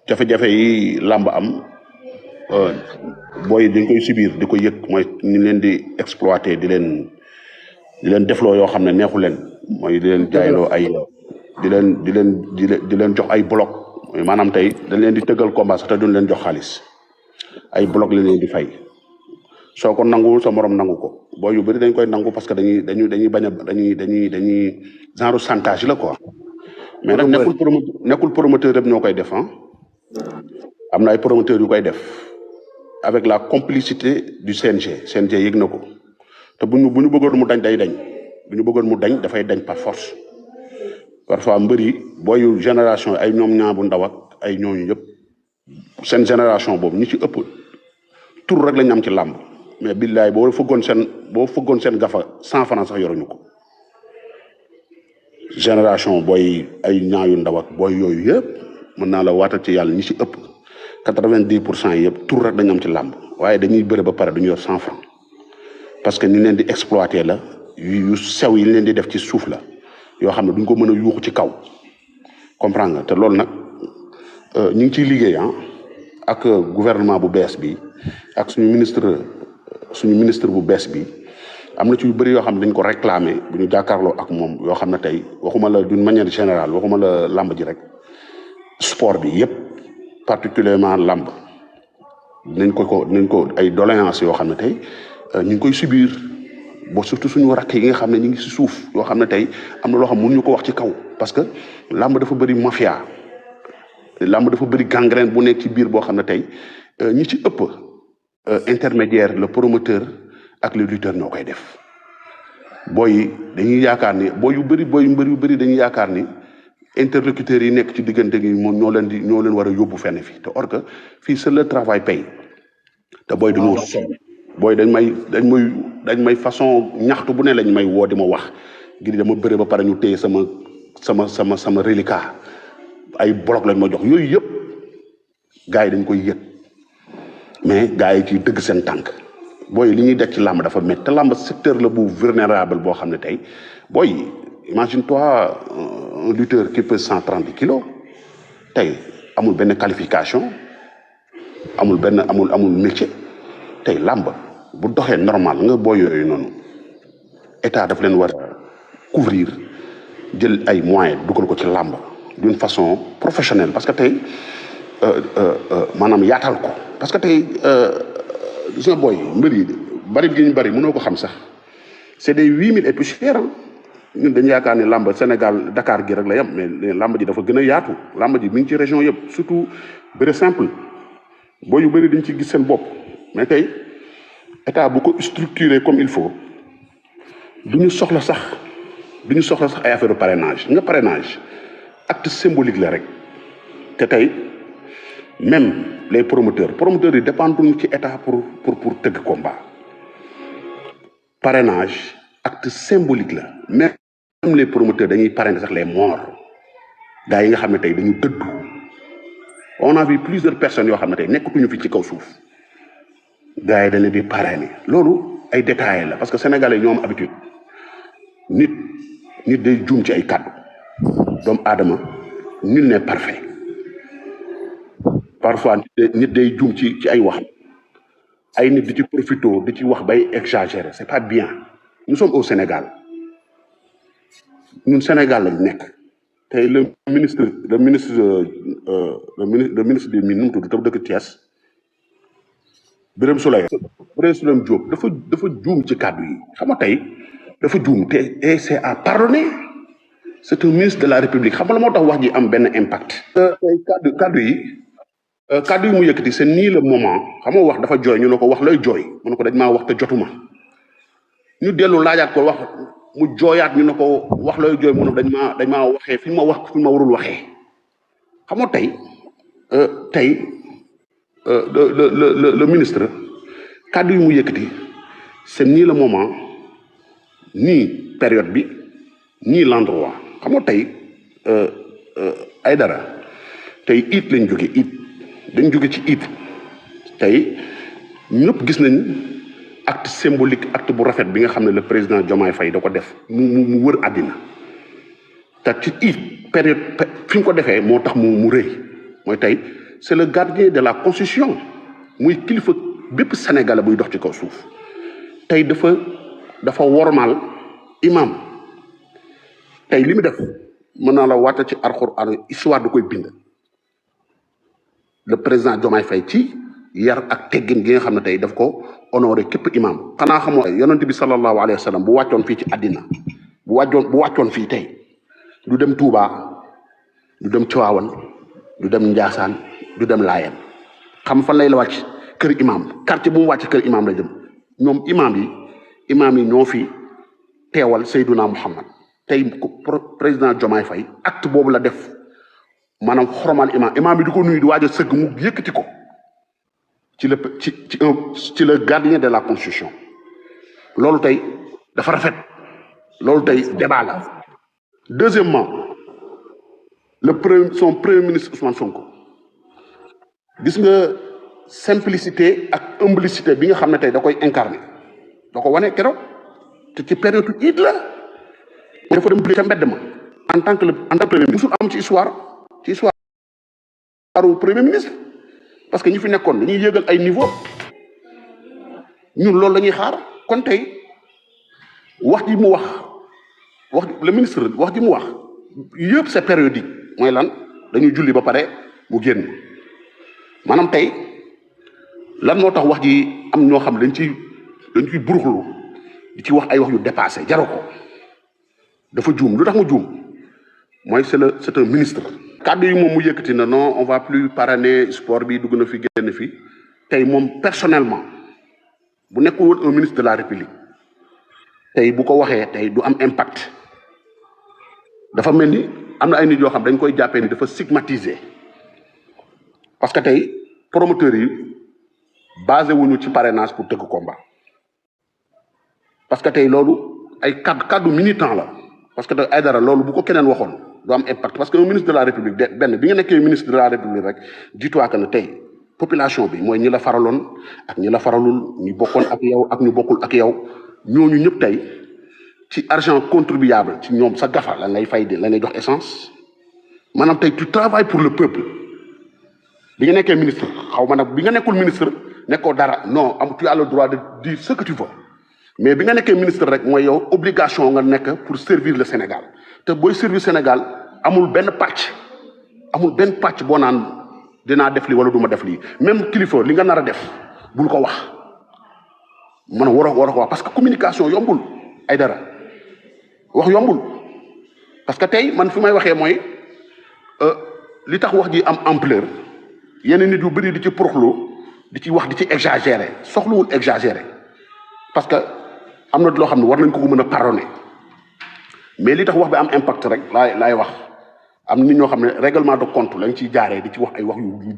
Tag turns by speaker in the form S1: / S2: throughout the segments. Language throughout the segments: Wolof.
S1: jafe-jafe yi làmb am booy dañ koy subir di ko yëg mooy ñu leen di exploiter di leen defloo yoo xam ne neexu leen mooy di leen jaayloo ay di leen jox ay bloc maanaam tey dañ leen di tëggal combat sax te duñ leen jox xaalis ay bloc la leen di fay soo ko nanguwul sa morom nangu ko boo yu bëri dañ koy nangu parce que dañuy bañ a dañuy genre chantage la quoi. mais nag nekkul promoteur yëpp ñoo koy def am na ay promoteurs yu koy def avec la complicité du CNG yëg na ko te bu ñu bëggoon mu dañ day dañ bu ñu bëggoon mu dañ dafay dañ par force parfois mbër yi booyu génération ay ñoom ñaa bu ndaw ak ay ñooñu yëpp seen génération boobu ñi ci ëpp tur rek lañ am ci làmb mais billaay boo fëggoon seen gafa 100 francs sax yoruñu ko génération booy ay ñaayu ndaw ak booy yooyu yëpp mën naa la waatal ci yàlla ñi ci ëpp 90% yëpp tur rek dañ am ci làmb waaye dañuy bëre ba pare duñu yor 100 francs parce que ni leen di exploiter la yu sew yi leen di def ci suuf la yoo xam ne duñ ko mën a yuuxu ci kaw comprendre nga te loolu nag ñu ngi ciy liggéey ak gouvernement bu bees bi ak suñu ministre bu bees bi am na ci yu bëri yoo xam ne dañ ko réclamer bu ñu jàkkaarloo ak moom yoo xam ne tey waxuma la d'une manière générale waxuma la làmb ji rek sport bi yëpp particulièrement làmb dinañ ko ay doléances yoo xam ne tey ñu ngi koy subir bo surtout suñu rakk yi nga xam ne ñu ngi si suuf yoo xam ne tey am na loo xam mënuñu ko wax ci kaw parce que làmb dafa bëri mafia làmb dafa bëri gangrène bu nekk ci biir boo xam ne tey ñi ci ëpp intermédiaire le promoteur ak le lutteur ñoo koy def booy dañuy yaakaar ni booy yu mbër yu bëri dañuy yaakaar ni interlocuteurs yi nekk ci diggante gi moom ñoo leen war a yóbbu fenn fi te or que fii seul le travail paye te booy dañoo booy dañ may façon ñaxtu bu ne lañ may woo di ma wax ngir dama bëre ba pare ñu téye sama reliquat ay bloc lañ ma jox yooyu yëpp gars yi dañ koy yëg mais gars yi ciy dëgg seen tànk booy li ñuy def ci làmb dafa métti te làmb secteur la bu vulnérable boo xam ne tey booy imagine toi un lutteur qui pèse 130 kilos tey amul benn qualification amul métier tey làmb bu doxee normal nga booy yooyu noonu état daf leen war a couvrir jël ay moyens dugal ko ci làmb d'une façon professionnelle parce que tey maanaam yaatal ko parce que tey gis nga booy mbër yi bari gi ñu bari mënoo ko xam sax c'est des 8000 et plus cher ñun dañu yaakaar ni làmb Sénégal Dakar gi rek la yem mais làmb ji dafa gën a yaatu làmb ji mi ngi ci région yëpp surtout bëre simple booy yu bëri dañ ci gis seen bopp mais tey état bu ko structuré comme il faut duñu soxla sax ay affaire de parrainage nga parrainage acte symbolique la rek te tey même les promoteurs yi dépendre ci état pour tëgg combat parrainage acte symbolique la même les promoteurs dañuy parrainer sax les morts gars yi nga xam ne tey dañu dëddu on a vu plusieurs personnes yoo xam ne tey nekkatuñu fi ci kaw suuf gars yi dañ leen di parrainer loolu ay détails la parce que sénégalais ñoo am habitude nit day juum ci ay kàddu doomu aadama nul n'est parfait parfois nit day juum ci ay wax ay nit di ci profito di ci wax bay exagérer c'est pas bien nous sommes au Sénégal ñun Sénégal lañ nekk tey le ministre des mines nu mu tudd te dëkk Thiès birame souleye diop dafa juum ci kàddu yi xam nga tey dafa juum et c'est à pardonner c'est un ministre de la République xam nga la moo tax wax ji am benn impact tey kàddu yi mu yëkkati c'est nii le moment xam nga wax dafa jooy ñu ne ko wax looy jooy mu ne ko dañ maa wax te jotuma ñu dellu laajaat ko wax mu jooyaat ñu ne ko wax looy jooy mu ne dañ maa waxee fi ma warul waxee xam nga tey le ministre kàddu yi mu yëkkati c'est ni le moment ni période bi ni l'endroit xam nga tey ay dara tey it lañ jóge dañ jóge ci it tey ñëpp gis nañ acte symbolique acte bu rafet bi nga xam ne le président Diomaye Faye da ko def mu wër àddina te ci it période fi mu ko defee moo tax mu rëy mooy tey c'est le gardien de la constitution muy kilifa bépp sénégalais buy dox ci kaw suuf tey dafa wormaal imam tey li mu def mën naa la waata ci alxuraan histoire du koy bind le président Diomaye Faye ci yar ak teggin gi nga xam ne tey daf ko honoré képp imam xanaa xamoo yonent bi sallallahu alayhi wa sallam bu wàccoon fii ci àddina bu wàccoon fii tey du dem Touba du dem Tiwaawan du dem Njaasaan du dem Laayeen xam fan lay la wàcc kër imam quartier bu mu wàcc kër imam la jëm ñoom imam yi ñoo fi teewal Seydouna Muhammad tey président Diomaye Faye acte boobu la def maanaam xoromal imam bi di ko nuyu di waaj a sëgg mu yëkkati ko ci le gardien de la constitution loolu tey dafa rafet loolu tey débat la deuxièmement son premier ministre Ousmane Sonko gis nga simplicité ak humblicité bi nga xam ne tey da koy incarné da ko wane keroog te ci période it la dafa dem ca mbedd ma en tant que premier ministre musul am ci histoire premier ministre parce que ñi fi nekkoon dañuy yëgal ay niveau ñun loolu la ñuy xaar kon tey wax ji mu wax le ministre wax ji mu wax yëpp c'est périodique mooy lan dañuy julli ba pare mu génn maanaam tey lan moo tax wax ji am ñoo xam dañ ciy buruxlu di ci wax ay wax yu dépassé jaru ko dafa juum lu tax mu juum mooy c'est un ministre kàddu yi moom mu yëkkati na non on va plus parrainer sport bi dugg na fi génn fi tey moom personnellement bu nekkul woon un ministre de la république tey bu ko waxee tey du am impact dafa mel ni am na ay nit yoo xam dañ koy jàppee ni dafa stigmatiser parce que tey promoteurs yi basé wuñu ci parrainage pour tëgg combat parce que tey loolu ay kaddu militant la parce que ay dara loolu bu ko keneen waxoon du am impact parce que un ministre de la république benn bi nga nekkee ministre de la république rek dis-toi que ne tey population bi mooy ñi la faraloon ak ñi la faralul ñi bokkoon ak yow ak ñu bokkul ak yow ñooñu ñëpp tey ci argent contribuable ci ñoom sa gafa la ngay fay la ngay jox essence maanaam tey tu travailles pour le peuple bi nga nekkee ministre xaw ma nag bi nga nekkul ministre nekkoo dara non tu as le droit de dire ce que tu veux mais bi nga nekkee ministre rek mooy yow obligation nga nekk pour servir le Sénégal te booy servir Sénégal amul benn pàcc boo naan dinaa def lii wala du ma def lii même kilifa li nga nar a def bul ko wax man waroo ko wax parce que communication yombul ay dara wax yombul parce que tey man fi may waxee mooy li tax wax ji am ampleur yenn nit yu bëri di ci proxlu di ci wax di ci exagérer soxluwul exagérer parce que am na loo xam ne war nañ ko mën a pardonner mais li tax wax bi am impact rek laay wax am nit ñoo xam ne règlement de compte lañ ciy jaaree di ci wax ay wax yu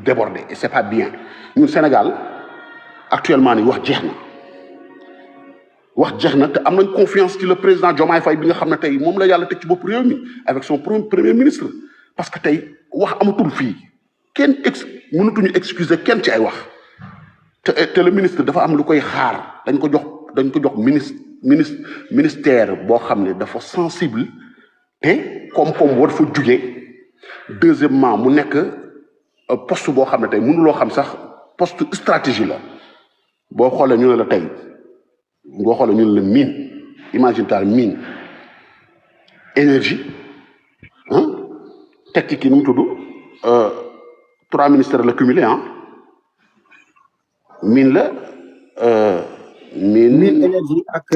S1: débordé et c'est pas bien ñun Sénégal actuellement ni wax jeex na te am nañ confiance ci le président Diomaye Faye bi nga xam ne tey moom la yàlla teg ci bopp réew mi avec son premier ministre parce que tey wax amatul fii mënatuñu excuser kenn ci ay wax te le ministre dafa am lu koy xaar dañ ko jox ministère boo xam ne dafa sensible te koom-koom war fa jugee deuxièmement mu nekk poste boo xam ne tey mënuloo xam sax poste stratégie la boo xoolee ñu ne la tey boo xoolee ñu ne la mine imagine taal mine énergie teg ci kii nu mu tudd 3 ministères la cumulé mine la mine
S2: énergie ak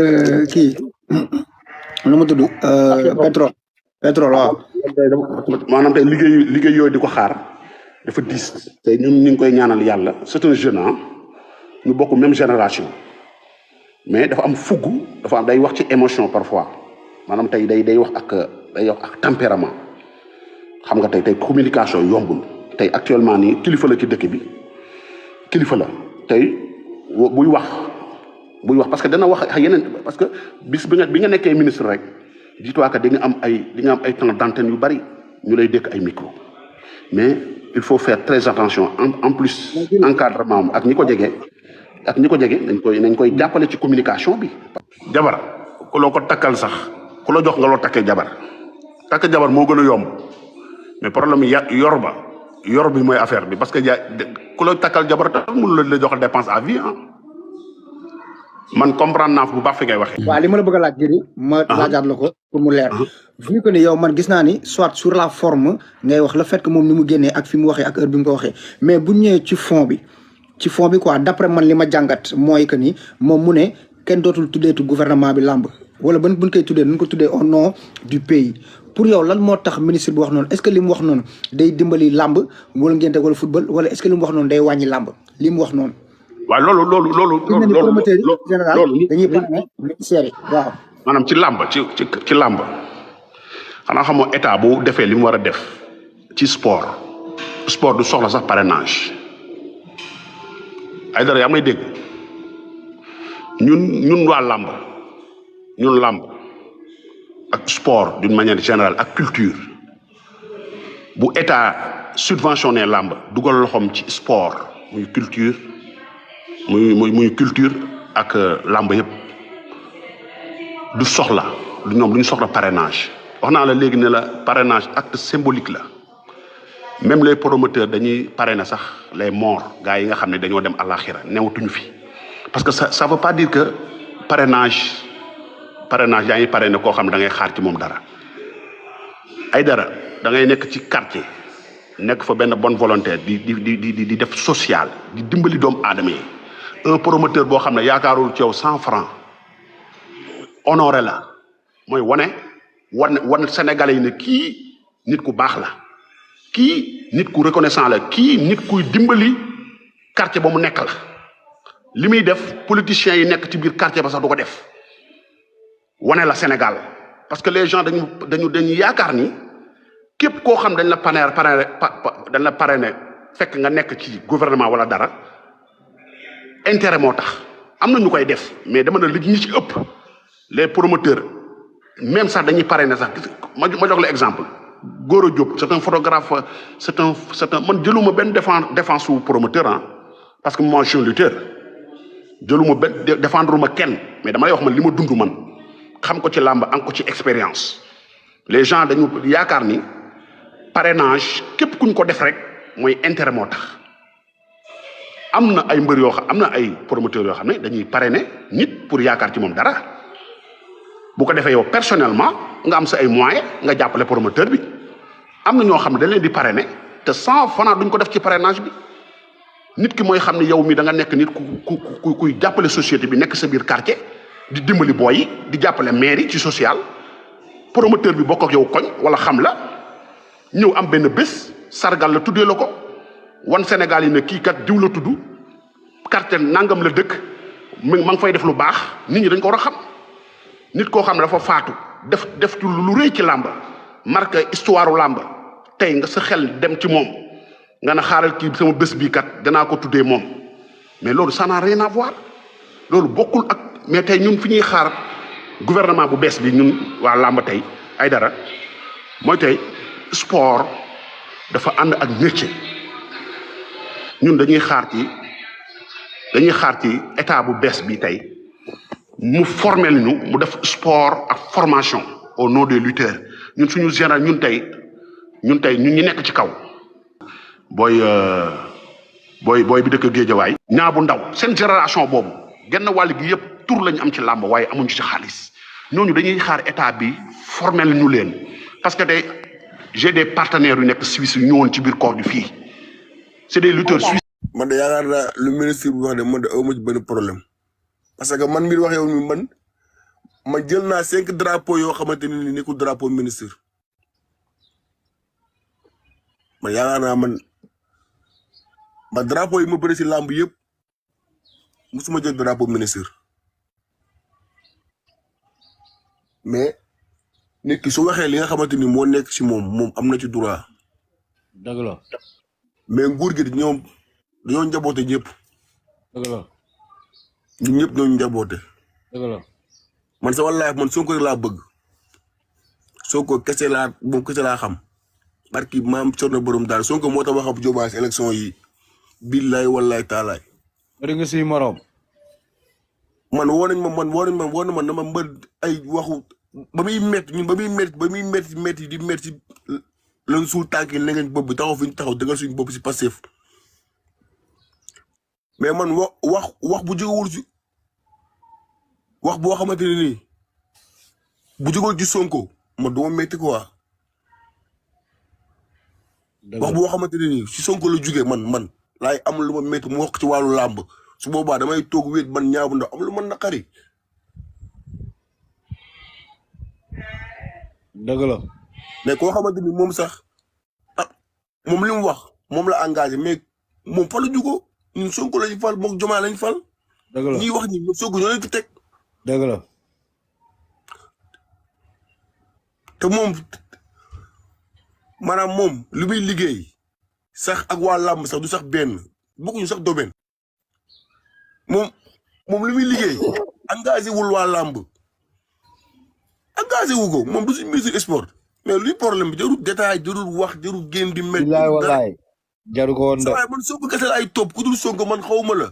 S2: kii nu mu tudd pétrole waaw
S1: maanaam tey liggéey yooyu di ko xaar dafa diis tey ñun ñu ngi koy ñaanal yàlla c'est un jeune ñu bokk même génération mais dafa am fugg dafa am day wax ci émotion parfois maanaam tey day wax ak tempérament xam nga tey communication yombul tey actuellement nii kilifa la ci dëkk bi kilifa la tey buy wax parce que dana wax ak yeneen parce que bis bi nga nekkee ministre rek dis-toi que di nga am ay temps d'antenne yu bari ñu lay dékk ay micro mais il faut faire très attention en plus encadrement ak ñi ko jege nañ koy jàppale ci communication bi. jabar ku loo ko takkal sax ku la jox nga loo takkee jabar takk jabar moo gën a yomb mais problème yor ba yor bi mooy affaire bi parce que ku la takkal jabar tam mënu la jox dépense à vie ah man comprendre naa bu baax fi ngay waxee.
S2: waaw li ma la bëgg a laaj Gris ma laajaat la ko pour mu leer. vu que ni yow man gis naa ni soit sur la forme ngay wax le fait que moom ni mu génnee ak fi mu waxee ak heure bi mu ko waxee mais bu ñëwee ci fond bi quoi d'après man li ma jàngat mooy que ni moom mu ne kenn dootul tuddeetu gouvernement bi làmb wala buñ koy tuddee nañ ko tuddee au nom du pays. pour yow lan moo tax ministre bi wax noonu est-ce que li mu wax noonu day dimbali làmb wala ngénte wala football wala est-ce que li mu wax noonu day wàññi làmb li mu wax noonu.
S1: waaw loolu
S2: général dañuy parrainé ministère yi waaw.
S1: maanaam ci làmb ci làmb xanaa xamoo état bu defee li mu war a def ci sport du soxla sax parrainage ay dara yaa may dégg ñun waa làmb ak sport d'une manière générale ak culture bu état subventionné làmb dugal loxoom ci sport muy culture muy culture ak làmb yëpp du soxla ñoom duñu soxla parrainage wax naa la léegi ne la parrainage acte symbolique la même les promoteurs dañuy parrainer sax les morts gars yi nga xam ne dañoo dem àllaaxira newatuñu fi parce que ça veut pas dire que parrainage yaa ngi parrainé koo xam ne da ngay xaar ci moom dara ay dara da ngay nekk ci quartier nekk fa benn bonne volonté di def social di dimbali doomu aadama yi un promoteur boo xam ne yaakaarul ci yow 100 francs honoré la mooy wane Sénégalais yi ne kii nit ku baax la kii nit ku reconnaissant la kii nit kuy dimbali quartier ba mu nekk la li muy def politiciens yi nekk ci biir quartier ba sax du ko def wane la Sénégal parce que les gens dañu yaakaar ni képp koo xam dañ la parrainé fekk nga nekk ci gouvernement wala dara intérêt moo tax am na ñu koy def mais dama ne li ñi ci ëpp les promoteurs même sax dañuy parrainé sax ma jox la exemple Goro Diop c'est un photographe c'est un man jëluma benn défense su promoteur ah parce que moi je suis un lutteur jëluma benn défendre ma kenn mais dama lay wax man li ma dund man xam ko ci làmb am ko ci expérience les gens dañu yaakaar ni parrainage képp kuñ ko def rek mooy intérêt moo tax am na ay mbër yoo xam am na ay promoteurs yoo xam ne dañuy parrainer nit pour yaakaar ci moom dara bu ko defee yow personnellement nga am sa ay moyens nga jàppale promoteur bi am na ñoo xam ne dañ leen di parrainer te 100 francs duñ ko def ci parrainage bi nit ki mooy xam ne yow mi da nga nekk nit kuy jàppale société bi nekk sa biir quartier di dimbali booy yi di jàppale maire yi ci social promoteur bi bokk ak yow koñ wala xam la ñëw am benn bés sargal la tuddee la ko wan Sénégal yi ne kii kat diw la tudd quartier nangam la dëkk ma ngi fay def lu baax nit ñi dañ ko war a xam nit koo xam ne dafa faatu def ci lu rëy ci làmb marqué histoire làmb tey nga sa xel dem ci moom nga na xaaral kii sama bés bii kat danaa ko tuddee moom mais loolu ça n'a rien à voir loolu bokkul ak mais tey ñun fi ñuy xaar gouvernement bu bees bi ñun waa làmb tey ay dara mooy tey sport dafa ànd ak métier ñun dañuy xaar ci état bu bees bi tey mu former ñu mu def sport ak formation au nom des lutteurs ñun suñu général ñun ñi nekk ci kaw booy bi dëkk Géejawaay ñaa bu ndaw seen génération boobu genn wàll gi yëpp tur lañu am ci làmb waaye amuñu ci xaalis ñooñu dañuy xaar état bi former ñu leen parce que tey j'ai des partenaires yu nekk Suisse yu ñëwoon ci biir corps du fii c'est des lutteurs suisses.
S3: man de yaakaar naa lu ministre bi wax de man de aw ma ci benn problème parce que man mii wax yow mi man jël naa 5 drapeaux yoo xamante ni nekkul drapeau ministre man yaakaar naa man drapeau yi ma bëri si làmb yëpp musuma jël drapeau ministre mais nit ki su waxee li nga xamante ni moo nekk si moom am na ci droit.
S4: dëgg la.
S3: mais nguur gi dañoo njaboote ñëpp.
S4: dëgg la.
S3: ñun ñëpp ñoo njaboote.
S4: dëgg la.
S3: man sama life man Sonko rek laa bëgg Sonko kese laa xam barki maam Cerno borom daal Sonko moo tax ma xam Diomaye élection yi billaay wallaay taalaay.
S4: bëri nga siy morom.
S3: man woo nañ ma na ma ay waxu ba muy métti di métti lañ suul tànk yi ne ngeen bopp bi taxaw fi ñu taxaw dëggal suñu bopp si Pastef mais man wax bu jógewul si wax boo xamante ne nii bu jógewul ci Sonko man duma métti quoi wax boo xamante ne nii si Sonko la jógee man laay am lu ma métti mu wax ci wàllu làmb su boobaa damay toog wéet man ñaabu ndaw am lu man naqari
S4: dëgg la
S3: mais koo xamante ni moom sax moom li mu wax moom la engagé mais moom fa la jugoo ñun Sonko lañ fal moom Diomaye lañ fal.
S4: dëgg la
S3: ñuy wax ni ñun Sonko ñoo leen fi teg.
S4: dëgg la
S3: te moom maanaam moom li muy liggéey sax ak waa làmb sax du sax benn bokkuñu sax domaine moom li muy liggéey engagé wul waa làmb engagé wu ko moom du si ministre sport mais luy problème bi jarul détail jarul wax jarul génn di mel.
S4: bilaay walaay jaru ko woon de
S3: waaye man Sonko kese la ay topp ku dul Sonko man xawma la.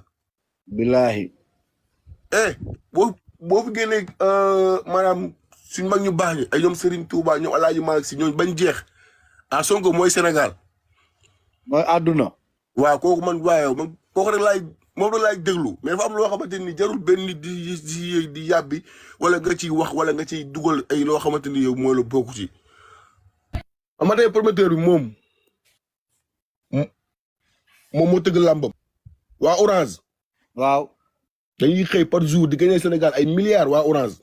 S4: bilaay
S3: boo fi génnee maanaam suñ mag ñu baax ñi ay ñoom Serigne Touba ñoom El Hadj Malick Sy ñooñu bañ jeex Sonko mooy Sénégal.
S4: mooy àdduna.
S3: waaw kooku man waaye man kooku rek moom la laay déglu mais dafa am loo xamante ni jarul benn nit di yàbbi wala nga ciy wax wala nga ciy dugal ay loo xamante ni yow mooy la bokku ci. xam nga tey promoteur bi moom moo tëgg làmbam. waa Orange.
S4: waaw.
S3: dañuy xëy par jour di gagné Sénégal ay milliards waa Orange.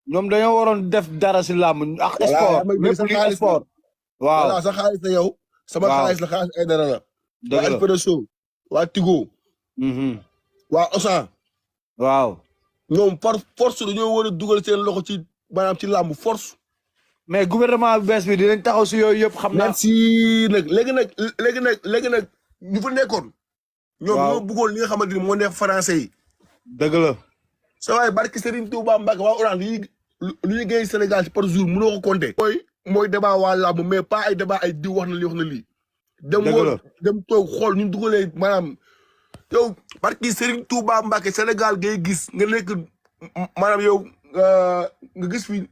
S4: ñoom dañoo waroon def dara si làmb ak sport lépp li sport. waaw
S3: voilà sa xaalis la yow. sama xaalis la xaalis ay dara la.
S4: dëgg la
S3: waa Expresso waa Tigo. waa Osan.
S4: waaw.
S3: ñoom par force dañoo war a dugal seen loxo ci maanaam ci làmb force.
S4: mais gouvernement bu bees bi dinañ taxaw si yooyu yëpp xam naa.
S3: merci nag léegi nag ñu fa nekkoon. ñoom ñoo bëggoon li nga xamante ni moo nekk français yi.
S4: dëgg la.
S3: sa waay barki Serigne Touba Mbacke waa Orange lu ñuy génn Sénégal ci par jour mënoo ko compter. mooy débat waa làmb mais pas ay débat ay diw wax na lii wax na lii. dem toog xool ñu dugalee maanaam yow barki Serigne Touba Mbacke Sénégal ngay gis nga nekk maanaam yow nga gis fi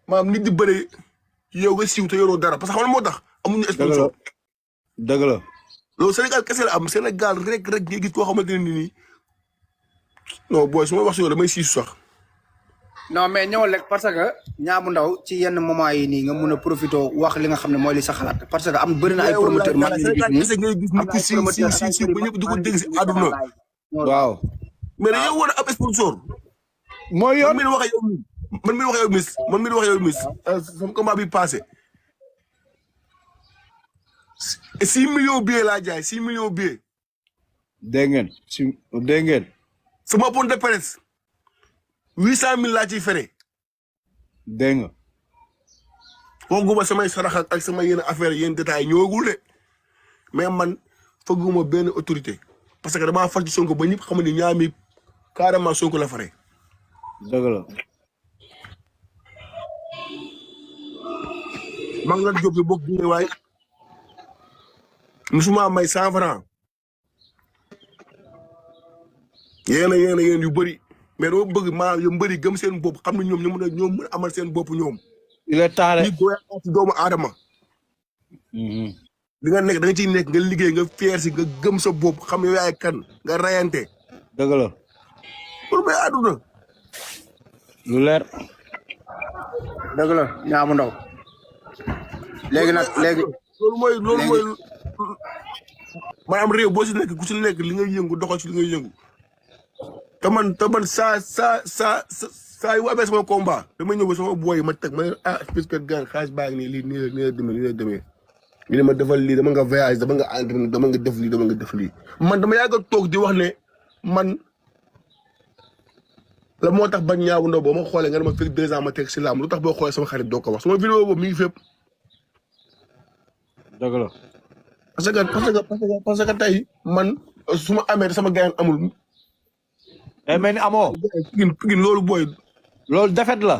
S3: maanaam nit di bëre yow nga siiw te yoroo dara parce que xam nga moo tax amuñu sponsor.
S4: dëgg la.
S3: loolu Sénégal kese la am Sénégal rek ngay gis koo xamante ne nii non booy su ma wax si yow damay siisu sax.
S2: non mais ñëwal rek parce que ñaabu ndaw ci yenn moment yi nii nga mun a profité wax li nga xam ne mooy li sa xalaat parce que am bëri na ay promoteur man
S3: Sénégal kese ngay gis nit ku si ba ñëpp di ko dégg si àdduna.
S4: waaw.
S3: mais dañoo war a am sponsor.
S4: mooy yoon
S3: man mi wax yow mis sama combat bi passé 6 millions billets laa jaay 6 millions billets.
S4: dégg ngeen.
S3: sama point de presse 800 000 laa ciy fere.
S4: dégg nga.
S3: fooguma samay sarax ak sama yenn affaire yenn détails ñëwagul de mais man fooguma benn autorité parce que damaa far ci Sonko ba ñëpp xam ne ñaami carrément Sonko la fare.
S4: dëgg la.
S3: maa ngi la jóg bokk bi waay musuma may 100 francs yéen yu bëri mais dama bëgg maa yu bëri gëm seen bopp xam ne ñoom ñoo mën a amal seen bopp ñoom.
S4: il est temps rek
S3: lii doy ci doomu aadama. li nga nekk da nga ciy nekk nga liggéey nga fier si nga gëm sa bopp xam yow yaay kan nga rayante.
S4: dëgg la.
S3: pour may àdduna.
S4: lu leer.
S2: dëgg la ñaamu ndaw. léegi
S3: loolu mooy maanaam réew boo si nekk ku si nekk li ngay yëngu doxal ci li ngay yëngu. te man saa yu amee sama combat damay ñëw ba sama booy ma teg ma ne puisque gan xaalis baa ngi nii lii nii la demee ñu ne ma defal lii dama nga voyage dama nga entraîné dama nga def lii man dama yàgg a toog di wax ne man la moo tax bañ ñaawu ndaw boo ma xoolee nga ne ma fekk 2 ans ma teg si laam lu tax boo xoolee sama xarit doo ko wax sama vidéo boobu mi ngi fépp.
S4: dëgg la.
S3: parce que tey man su ma amee sama gaañ amul.
S4: day mel ni amoo.
S3: Pigine loolu booy.
S4: loolu defet la.